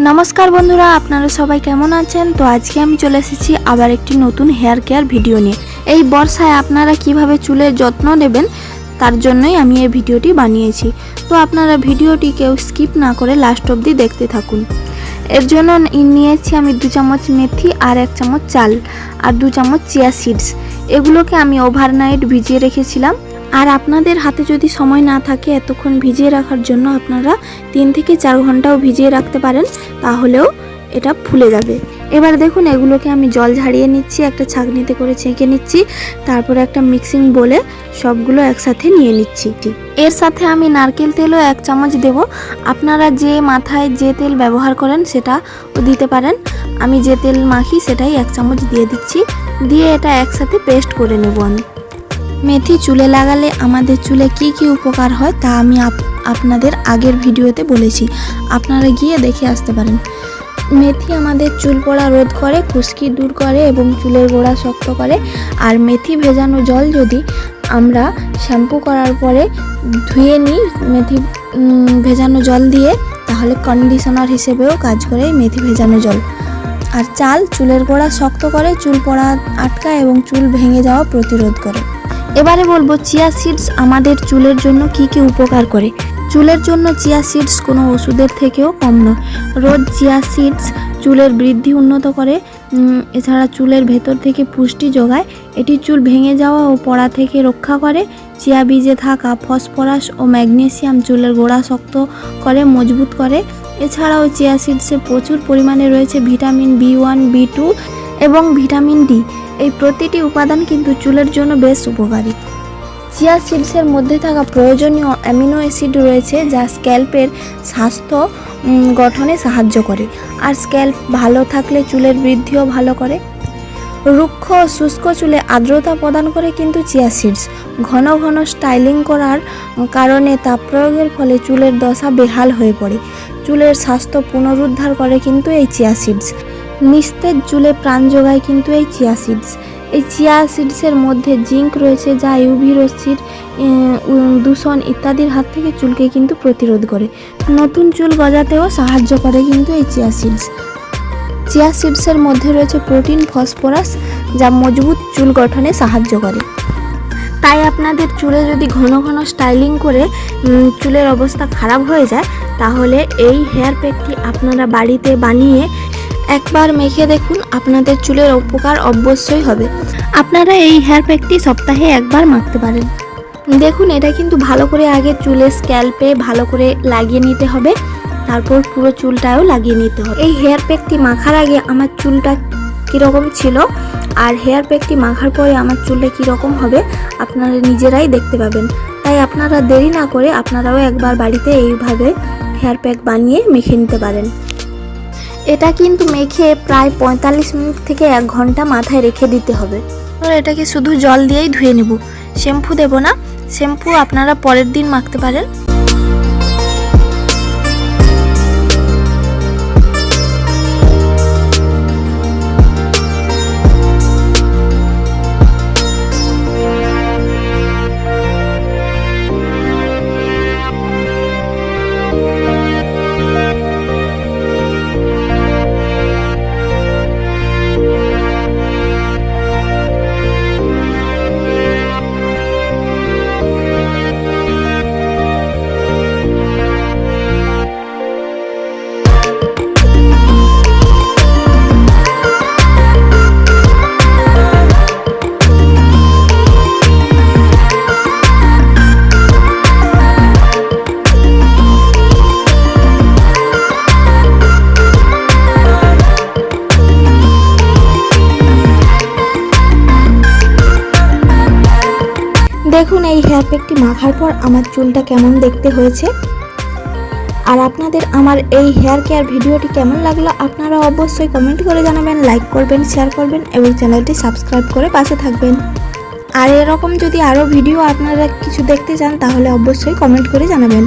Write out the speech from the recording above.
नमस्कार बंधुरा आपनारा सबाई केमन आछेन। तो आज के आमी चले एसेछि आबार एकटी नतून हेयर केयर भिडियो निये। एई बर्षाय आपनारा किभाबे चुलेर यत्न नेबेन तार जन्यई आमी एई भिडियोटी बानिয়েছি। तो आपनारा भिडियोटी केउ स्किप ना करे लास्ट अब्दि देखते थाकुन। एर जन्य निয়েছি आमी 2 चामच मेथी और 1 चामच चाल और 2 चामच चिया सीड्स। एगुलोके आमी ओभारनाइट भिजिए रेखेছিলাম। আর আপনাদের হাতে যদি সময় না থাকে এতক্ষণ ভিজিয়ে রাখার জন্য আপনারা 3 থেকে 4 ঘন্টাও ভিজিয়ে রাখতে পারেন, তাহলেও এটা ফুলে যাবে। এবার দেখুন এগুলোকে আমি জল ঝাড়িয়ে নিচ্ছি, একটা ছাঁকনিতে করে ছেঁকে নিচ্ছি, তারপর একটা মিক্সিং বলে সবগুলো একসাথে নিয়ে নিচ্ছি। এর সাথে আমি নারকেল তেলও 1 চামচ দেব। আপনারা যে মাথায় যে তেল ব্যবহার করেন সেটা দিতে পারেন। আমি যে তেল মাখি সেটাই 1 চামচ দিয়ে দিচ্ছি। দিয়ে এটা একসাথে পেস্ট করে নেব আমি। मेथी चुले लागाले आमादेर चुले की उपकार है ता आमी आपनादेर आगेर भिडियोते बोलेছি, आपनारा गिये देखे आसते पारेन। मेथी आमादेर चुल पड़ा रोध करे, खुशकी दूर करे एबं चुलेर गोड़ा शक्त करे। और मेथी भेजानो जल यदि आमरा शैम्पू करार परे धुए निई मेथी भेजानो जल दिए ताहले कन्डिशनार हिसेबेও काज करे मेथी भेजानो जल। और चाल चुलेर गोड़ा शक्त करे, चुल पड़ा आटकाय एबं चुल भेंगे जाওয়া प्रतिरोध करे। এবারে বলবো চিয়া সিডস আমাদের চুলের জন্য কি কি উপকার করে। চুলের জন্য চিয়া সিডস কোনো ওষুধের থেকেও কম নয়। রোজ চিয়া সিডস চুলের বৃদ্ধি উন্নত করে, এছাড়া চুলের ভেতর থেকে পুষ্টি যোগায়। এটি চুল ভেঙে যাওয়া ও পড়া থেকে রক্ষা করে। চিয়া বীজে থাকা ফসফরাস ও ম্যাগনেসিয়াম চুলের গোড়া শক্ত করে, মজবুত করে। এছাড়াও চিয়া সিডসে প্রচুর পরিমাণে রয়েছে ভিটামিন B1, B2 এবং ভিটামিন ডি। এই প্রতিটি উপাদান কিন্তু চুলের জন্য বেশ উপকারী। চিয়া সিডসের মধ্যে থাকা প্রয়োজনীয় অ্যামিনো অ্যাসিড রয়েছে যা স্ক্যাল্পের স্বাস্থ্য গঠনে সাহায্য করে। আর স্ক্যাল্প ভালো থাকলে চুলের বৃদ্ধিও ভালো করে। রুক্ষ ও শুষ্ক চুলে আর্দ্রতা প্রদান করে কিন্তু চিয়া সিডস। ঘন ঘন স্টাইলিং করার কারণে তাপ প্রয়োগের ফলে চুলের দশা বেহাল হয়ে পড়ে। চুলের স্বাস্থ্য পুনরুদ্ধার করে কিন্তু এই চিয়া সিডস। নিস্তেজ চুলে প্রাণ যোগায় কিন্তু এই চিয়া সিডস। এই চিয়া সিডসের মধ্যে জিঙ্ক রয়েছে যা ইউভি রশ্মির দূষণ ইত্যাদির হাত থেকে চুলকে কিন্তু প্রতিরোধ করে। নতুন চুল গজাতেও সাহায্য করে কিন্তু এই চিয়া সিডস। চিয়া সিডসের মধ্যে রয়েছে প্রোটিন, ফসফরাস যা মজবুত চুল গঠনে সাহায্য করে। তাই আপনাদের চুলে যদি ঘন ঘন স্টাইলিং করে চুলের অবস্থা খারাপ হয়ে যায় তাহলে এই হেয়ার প্যাকটি আপনারা বাড়িতে বানিয়ে একবার মেখে দেখুন, আপনাদের চুলের উপকার অবশ্যই হবে। আপনারা এই হেয়ার প্যাকটি সপ্তাহে একবার মাখতে পারেন। দেখুন এটা কিন্তু ভালো করে আগে চুলের স্ক্যাল্পে ভালো করে লাগিয়ে নিতে হবে, তারপর পুরো চুলটাও লাগিয়ে নিতে হবে। এই হেয়ার প্যাকটি মাখার আগে আমার চুলটা কীরকম ছিল আর হেয়ার প্যাকটি মাখার পরে আমার চুলটা কীরকম হবে আপনারা নিজেরাই দেখতে পাবেন। তাই আপনারা দেরি না করে আপনারাও একবার বাড়িতে এইভাবে হেয়ার প্যাক বানিয়ে মেখে নিতে পারেন। এটা কিন্তু মেখে প্রায় 45 মিনিট থেকে 1 ঘন্টা মাথায় রেখে দিতে হবে। আর এটাকে শুধু জল দিয়েই ধুয়ে নেব, শ্যাম্পু দেব না। শ্যাম্পু আপনারা পরের দিন মাখতে পারেন। দেখুন এই হেয়ার প্যাকটি মাখার পর আমার চুলটা কেমন দেখতে হয়েছে। আর আপনাদের আমার এই হেয়ার কেয়ার ভিডিওটি কেমন লাগলো আপনারা অবশ্যই কমেন্ট করে জানাবেন, লাইক করবেন, শেয়ার করবেন এবং চ্যানেলটি সাবস্ক্রাইব করে পাশে থাকবেন। আর এরকম যদি আরও ভিডিও আপনারা কিছু দেখতে চান তাহলে অবশ্যই কমেন্ট করে জানাবেন।